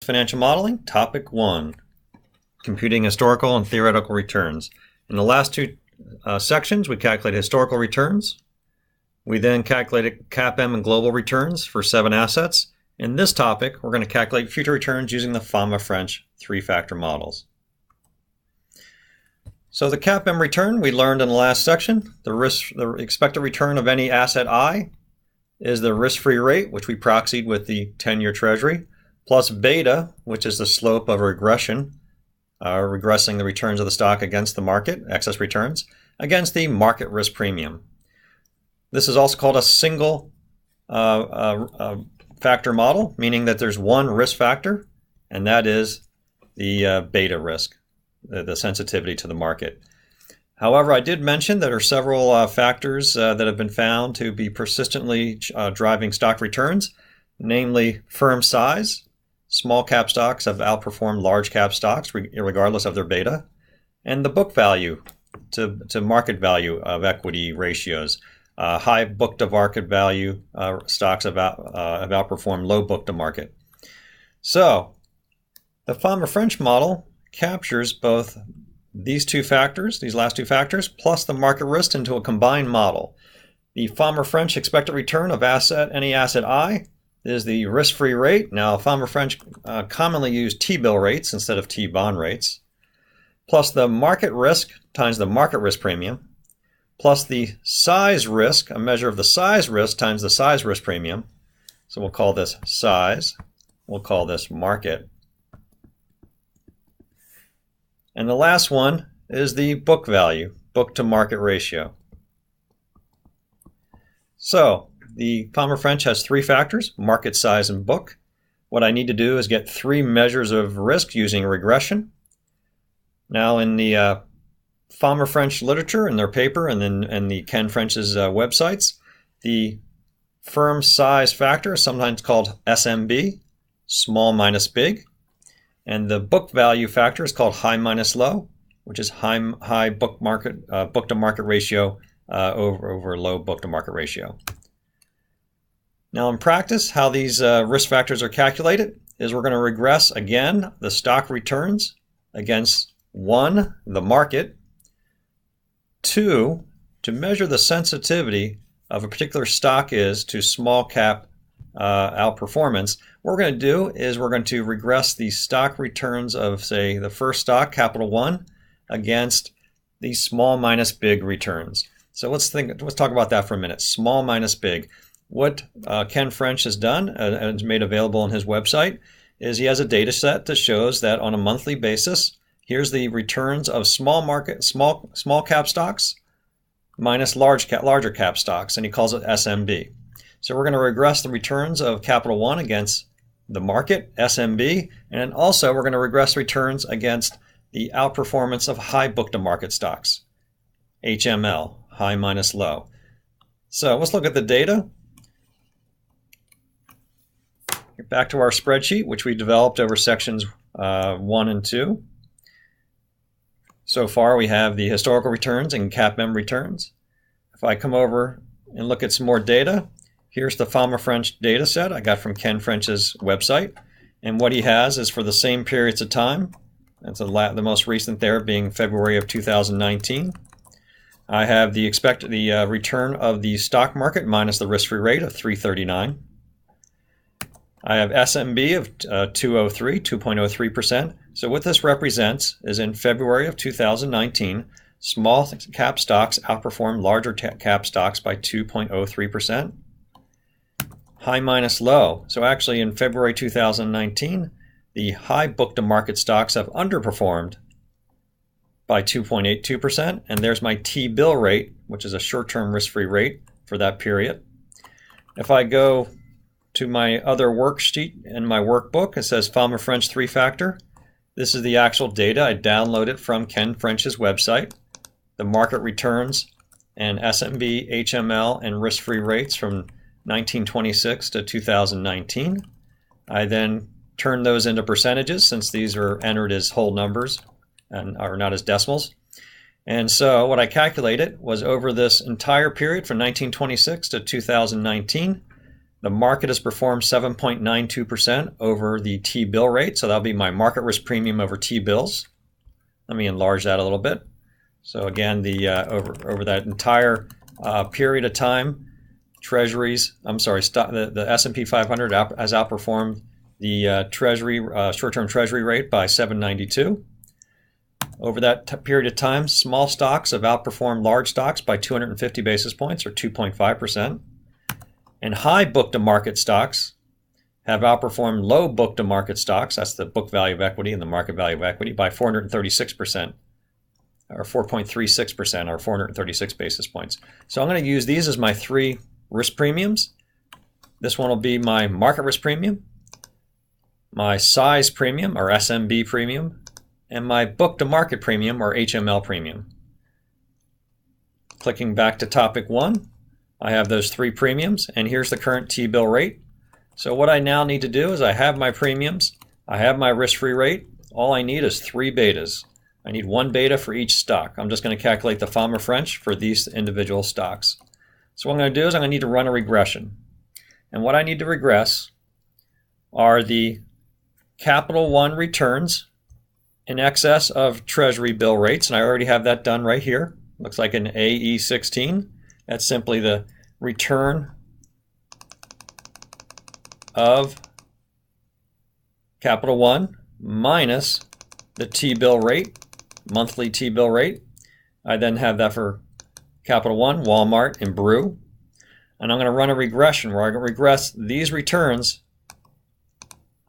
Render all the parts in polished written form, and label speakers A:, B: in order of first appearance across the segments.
A: Financial Modeling, Topic 1, Computing Historical and Theoretical Returns. In the last two sections, we calculated historical returns. We then calculated CAPM and global returns for 7 assets. In this topic, we're going to calculate future returns using the Fama-French 3-factor models. So the CAPM return we learned in the last section. The expected return of any asset I is the risk-free rate, which we proxied with the 10-year Treasury, plus beta, which is the slope of regression, regressing the returns of the stock against the market, excess returns, against the market risk premium. This is also called a single factor model, meaning that there's one risk factor, and that is the beta risk, the sensitivity to the market. However, I did mention there are several factors that have been found to be persistently driving stock returns, namely firm size. Small cap stocks have outperformed large cap stocks regardless of their beta, and the book value to market value of equity ratios. High book to market value stocks have outperformed low book to market. So the Fama-French model captures both these two factors, these last two factors, plus the market risk into a combined model. The Fama-French expected return of any asset I is the risk-free rate. Now, Fama-French commonly use T-bill rates instead of T-bond rates, plus the market risk times the market risk premium, plus the size risk, a measure of the size risk times the size risk premium. So we'll call this size. We'll call this market. And the last one is the book value, book to market ratio. So the Fama-French has 3 factors, market size and book. What I need to do is get 3 measures of risk using regression. Now in the Fama-French literature in their paper and then in the Ken French's websites, the firm size factor is sometimes called SMB, small minus big, and the book value factor is called high minus low, which is high book to market ratio over low book to market ratio. Now in practice, how these risk factors are calculated is we're going to regress again the stock returns against 1, the market, 2, to measure the sensitivity of a particular stock is to small cap outperformance. What we're going to do is we're going to regress the stock returns of, say, the first stock, Capital One, against the small minus big returns. So let's talk about that for a minute. Small minus big. What Ken French has done and made available on his website is he has a data set that shows that on a monthly basis, here's the returns of small cap stocks minus larger cap stocks, and he calls it SMB. So we're going to regress the returns of Capital One against the market, SMB, and then also we're going to regress returns against the outperformance of high book to market stocks, HML, high minus low. So let's look at the data. Back to our spreadsheet, which we developed over sections 1 and 2. So far, we have the historical returns and CAPM returns. If I come over and look at some more data, here's the Fama-French data set I got from Ken French's website. And what he has is for the same periods of time. That's the most recent there being February of 2019. I have the expected return of the stock market minus the risk-free rate of 339. I have SMB of 2.03%. So what this represents is in February of 2019, small cap stocks outperformed larger cap stocks by 2.03%. High minus low. So actually in February 2019, the high book to market stocks have underperformed by 2.82%. And there's my T-bill rate, which is a short-term risk-free rate for that period. If I go to my other worksheet in my workbook, it says Fama-French 3-factor. This is the actual data. I downloaded from Ken French's website. The market returns and SMB, HML, and risk-free rates from 1926 to 2019. I then turned those into percentages since these are entered as whole numbers and are not as decimals. And so what I calculated was over this entire period from 1926 to 2019, The market has performed 7.92% over the T-bill rate, so that'll be my market risk premium over T-bills. Let me enlarge that a little bit. So again, the over that entire period of time, Treasuries, the S&P 500 has outperformed the Treasury short-term Treasury rate by 792. Over that period of time, small stocks have outperformed large stocks by 250 basis points, or 2.5%. And high book-to-market stocks have outperformed low book-to-market stocks, that's the book value of equity and the market value of equity, by 436%, or 4.36%, or 436 basis points. So I'm going to use these as my three risk premiums. This one will be my market risk premium, my size premium, or SMB premium, and my book-to-market premium, or HML premium. Clicking back to topic 1, I have those three premiums, and here's the current T-bill rate. So what I now need to do is I have my premiums, I have my risk-free rate. All I need is 3 betas. I need 1 beta for each stock. I'm just going to calculate the Fama-French for these individual stocks. So what I'm going to do is I'm going to need to run a regression. And what I need to regress are the Capital One returns in excess of Treasury bill rates, and I already have that done right here. Looks like an AE16. That's simply the return of Capital One minus the T-bill rate, monthly T-bill rate. I then have that for Capital One, Walmart, and Brew. And I'm going to run a regression where I can regress these returns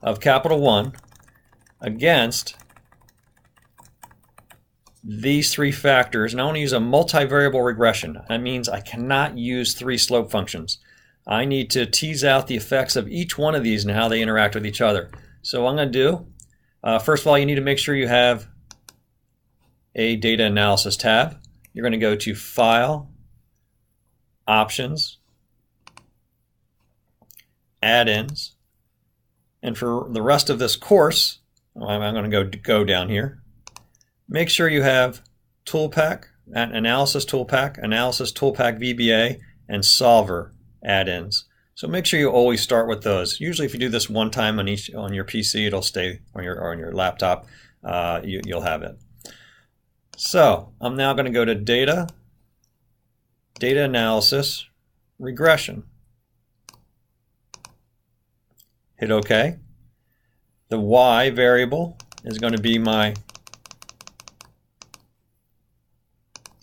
A: of Capital One against these three factors, and I want to use a multivariable regression. That means I cannot use 3 slope functions. I need to tease out the effects of each one of these and how they interact with each other. So what I'm going to do, first of all, you need to make sure you have a data analysis tab. You're going to go to File, Options, Add-ins, and for the rest of this course, I'm going to go down here. Make sure you have ToolPak, Analysis ToolPak, Analysis ToolPak VBA, and Solver add-ins. So make sure you always start with those. Usually if you do this one time on your PC, it'll stay on your laptop. You'll have it. So I'm now going to go to Data Analysis, Regression. Hit OK. The Y variable is going to be my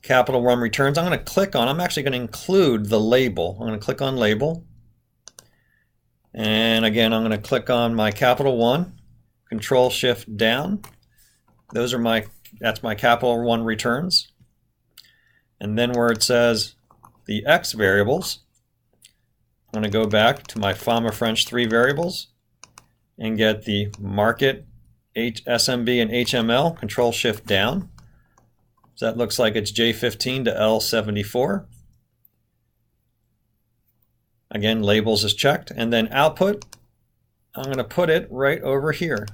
A: Capital One returns. I'm actually going to include the label. I'm going to click on Label. And again, I'm going to click on my Capital One, Control Shift down. That's my Capital One returns. And then where it says the X variables, I'm going to go back to my Fama-French 3 variables and get the market, SMB, and HML, Control Shift down. So that looks like it's J15 to L74. Again, labels is checked. And then output, I'm going to put it right over here.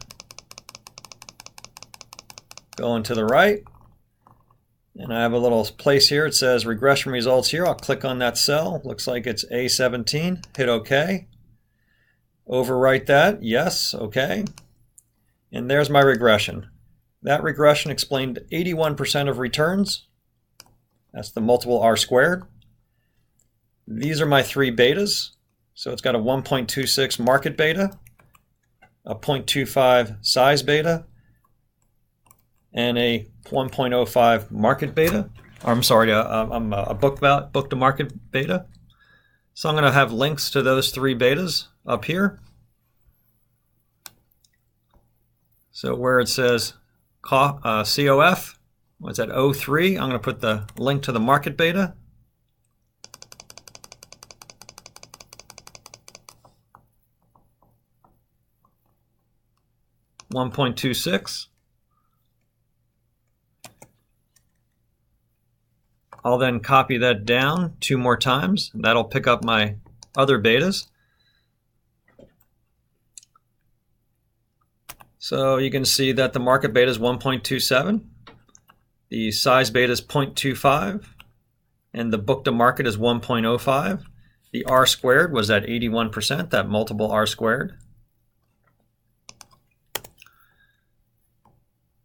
A: Going to the right. And I have a little place here. It says regression results here. I'll click on that cell. Looks like it's A17. Hit OK. Overwrite that. Yes. OK. And there's my regression. That regression explained 81% of returns. That's the multiple R squared. These are my 3 betas. So it's got a 1.26 market beta, a 0.25 size beta, and a 1.05 market beta. I'm sorry, a book to market beta. So I'm going to have links to those 3 betas up here. So where it says COF, what's that, 03, I'm going to put the link to the market beta. $1.26. I'll then copy that down 2 more times. That'll pick up my other betas. So you can see that the market beta is 1.27, the size beta is 0.25, and the book to market is 1.05. The R squared was at 81%, that multiple R squared.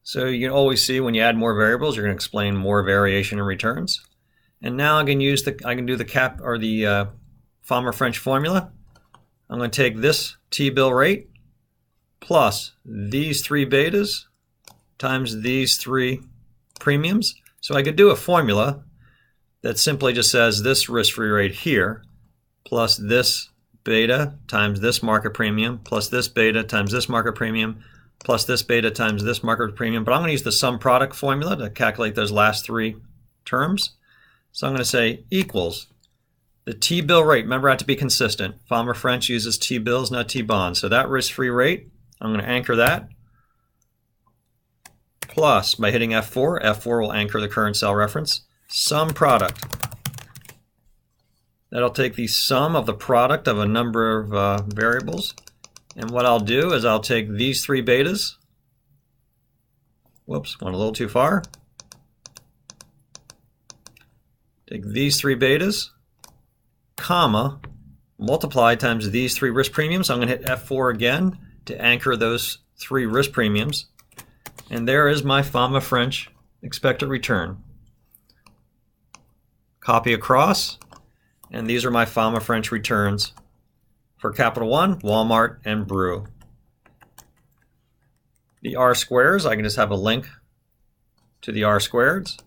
A: So you can always see when you add more variables, you're going to explain more variation in returns. And now I can do the Fama-French formula. I'm going to take this T-bill rate plus these 3 betas times these 3 premiums. So I could do a formula that simply just says this risk-free rate here plus this beta times this market premium plus this beta times this market premium plus this beta times this market premium. But I'm going to use the sum product formula to calculate those last 3 terms. So I'm going to say equals the T-bill rate. Remember, I have to be consistent. Fama-French uses T-bills, not T-bonds. So that risk-free rate, I'm going to anchor that. Plus, by hitting F4, F4 will anchor the current cell reference. Sum product. That'll take the sum of the product of a number of variables. And what I'll do is I'll take these 3 betas. Whoops, went a little too far. Take these 3 betas, comma, multiply times these 3 risk premiums. I'm going to hit F4 again to anchor those 3 risk premiums. And there is my Fama-French expected return. Copy across, and these are my Fama-French returns for Capital One, Walmart, and Brew. The R squares, I can just have a link to the R squareds.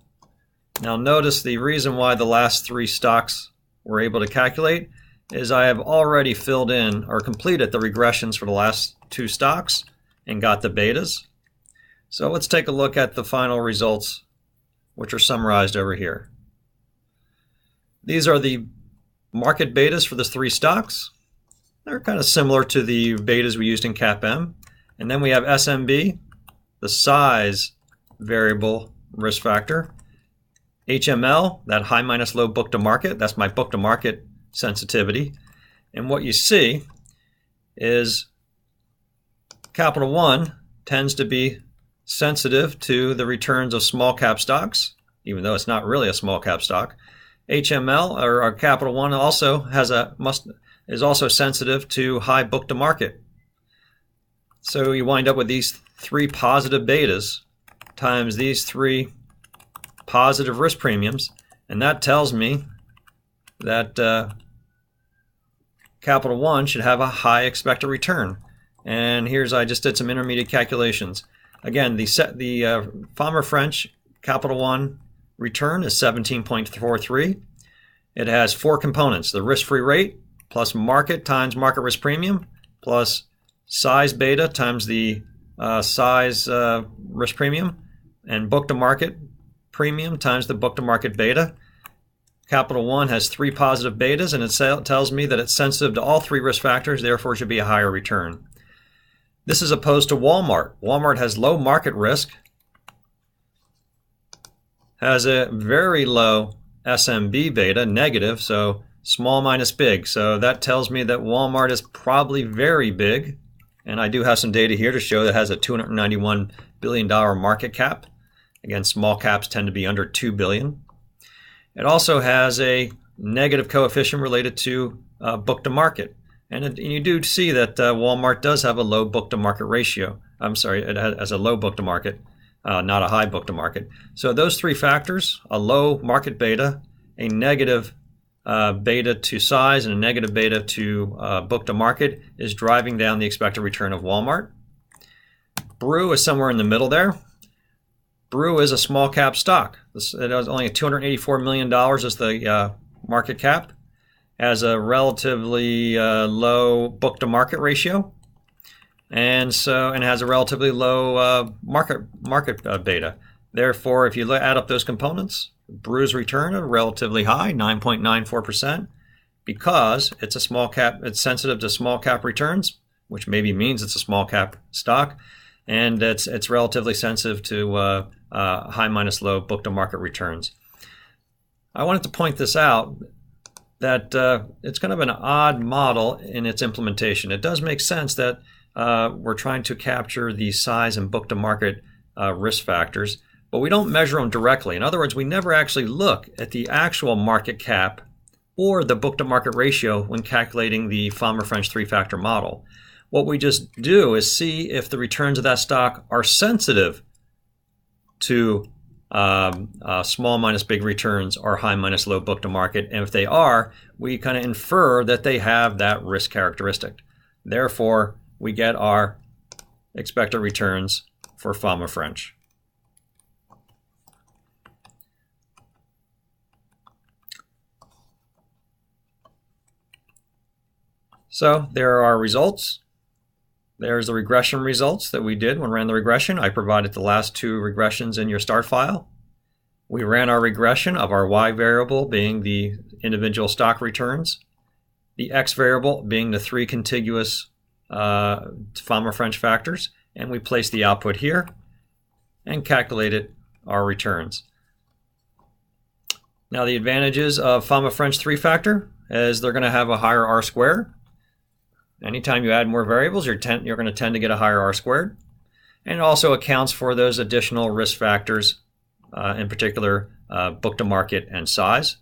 A: Now notice the reason why the last 3 stocks were able to calculate is I have already filled in or completed the regressions for the last 2 stocks and got the betas. So let's take a look at the final results, which are summarized over here. These are the market betas for the 3 stocks. They're kind of similar to the betas we used in CAPM. And then we have SMB, the size variable risk factor. HML, that high minus low book to market, that's my book to market sensitivity. And what you see is Capital One tends to be sensitive to the returns of small cap stocks, even though it's not really a small cap stock. HML or Capital One also is also sensitive to high book to market. So you wind up with these 3 positive betas times these 3 positive risk premiums, and that tells me that Capital One should have a high expected return. And I just did some intermediate calculations. Again, the Fama-French Capital One return is 17.43. It has 4 components: the risk-free rate plus market times market risk premium plus size beta times the size risk premium and book to market premium times the book to market beta. Capital One has 3 positive betas, and it tells me that it's sensitive to all 3 risk factors, therefore it should be a higher return. This is opposed to Walmart. Walmart has low market risk, has a very low SMB beta, negative, so small minus big. So that tells me that Walmart is probably very big. And I do have some data here to show that it has a $291 billion market cap. Again, small caps tend to be under $2 billion. It also has a negative coefficient related to book to market. And you do see that Walmart does have a low book to market ratio. I'm sorry, it has a low book to market, not a high book to market. So those 3 factors, a low market beta, a negative beta to size, and a negative beta to book to market, is driving down the expected return of Walmart. Brew is somewhere in the middle there. Brew is a small cap stock. It has only $284 million as the market cap. Has a relatively low book to market ratio, and has a relatively low market beta. Therefore, if you add up those components, Brew's return are relatively high, 9.94%, because it's a small cap. It's sensitive to small cap returns, which maybe means it's a small cap stock, and it's relatively sensitive to high minus low book to market returns. I wanted to point this out, that it's kind of an odd model in its implementation. It does make sense that we're trying to capture the size and book to market risk factors, but we don't measure them directly. In other words, we never actually look at the actual market cap or the book-to-market ratio when calculating the Fama-French three-factor model. What we just do is see if the returns of that stock are sensitive to small minus big returns or high minus low book-to-market. And if they are, we kind of infer that they have that risk characteristic. Therefore, we get our expected returns for Fama-French. So there are our results. There's the regression results that we did when we ran the regression. I provided the last two regressions in your start file. We ran our regression of our Y variable being the individual stock returns, the X variable being the three contiguous Fama-French factors, and we placed the output here and calculated our returns. Now the advantages of Fama-French three-factor is they're going to have a higher R squared. Anytime you add more variables, you're going to tend to get a higher R squared. And it also accounts for those additional risk factors, in particular book to market and size.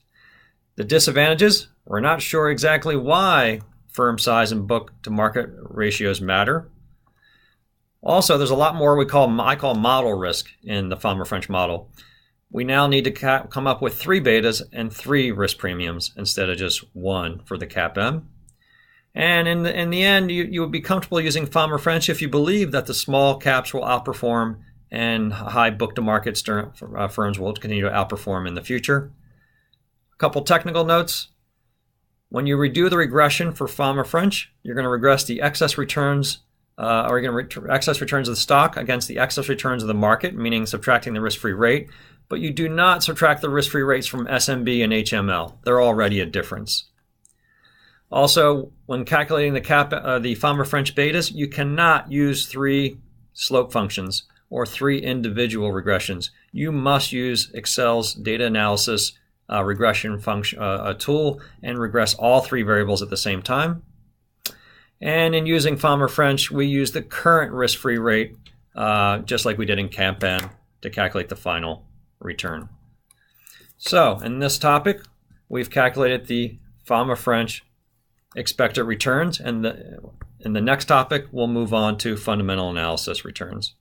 A: The disadvantages, we're not sure exactly why firm size and book to market ratios matter. Also, there's a lot more I call model risk in the Fama-French model. We now need to come up with 3 betas and 3 risk premiums instead of just 1 for the CAPM. And in the end, you would be comfortable using Fama-French if you believe that the small caps will outperform and high book-to-market firms will continue to outperform in the future. A couple technical notes. When you redo the regression for Fama-French, you're going to regress the excess returns, or you're going to excess returns of the stock against the excess returns of the market, meaning subtracting the risk-free rate. But you do not subtract the risk-free rates from SMB and HML. They're already a difference. Also, when calculating the Fama-French betas, you cannot use 3 slope functions or 3 individual regressions. You must use Excel's data analysis regression function tool and regress all 3 variables at the same time. And in using Fama-French, we use the current risk-free rate, just like we did in CAPM, to calculate the final return. So, in this topic, we've calculated the Fama-French expected returns, and in the next topic, we'll move on to fundamental analysis returns.